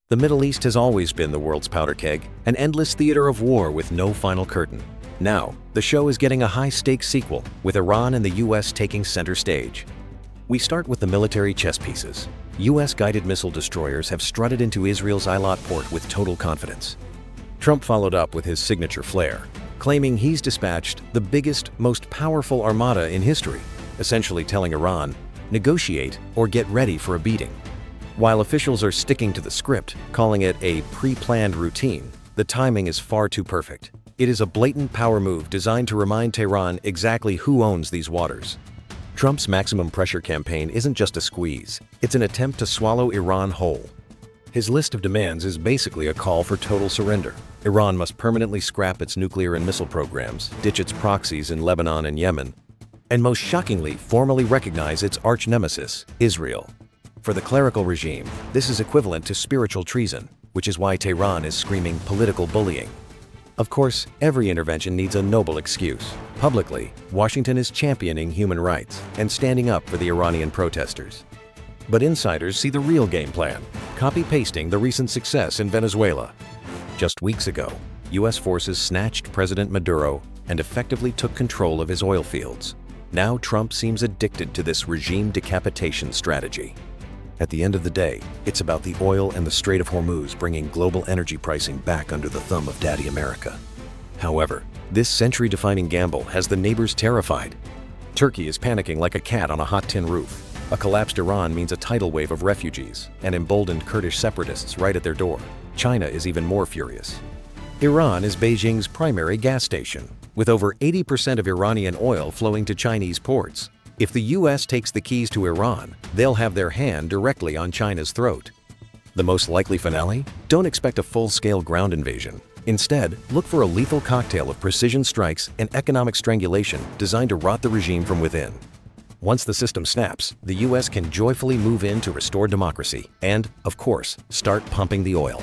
The Middle East has always been the world's powder keg, an endless theater of war with no final curtain. Now, the show is getting a high-stakes sequel, with Iran and the US taking center stage. We start with the military chess pieces. US guided missile destroyers have strutted into Israel's Eilat port with total confidence. Trump followed up with his signature flair, claiming he's dispatched the biggest, most powerful armada in history, essentially telling Iran, negotiate or get ready for a beating. While officials are sticking to the script, calling it a pre-planned routine, the timing is far too perfect. It is a blatant power move designed to remind Tehran exactly who owns these waters. Trump's maximum pressure campaign isn't just a squeeze, it's an attempt to swallow Iran whole. His list of demands is basically a call for total surrender. Iran must permanently scrap its nuclear and missile programs, ditch its proxies in Lebanon and Yemen, and most shockingly, formally recognize its arch-nemesis, Israel. For the clerical regime, this is equivalent to spiritual treason, which is why Tehran is screaming political bullying. Of course, every intervention needs a noble excuse. Publicly, Washington is championing human rights and standing up for the Iranian protesters. But insiders see the real game plan, copy-pasting the recent success in Venezuela. Just weeks ago, US forces snatched President Maduro and effectively took control of his oil fields. Now Trump seems addicted to this regime decapitation strategy. At the end of the day, it's about the oil and the Strait of Hormuz bringing global energy pricing back under the thumb of Daddy America. However, this century-defining gamble has the neighbors terrified. Turkey is panicking like a cat on a hot tin roof. A collapsed Iran means a tidal wave of refugees and emboldened Kurdish separatists right at their door. China is even more furious. Iran is Beijing's primary gas station, with over 80% of Iranian oil flowing to Chinese ports. If the US takes the keys to Iran, they'll have their hand directly on China's throat. The most likely finale? Don't expect a full-scale ground invasion. Instead, look for a lethal cocktail of precision strikes and economic strangulation designed to rot the regime from within. Once the system snaps, the US can joyfully move in to restore democracy and, of course, start pumping the oil.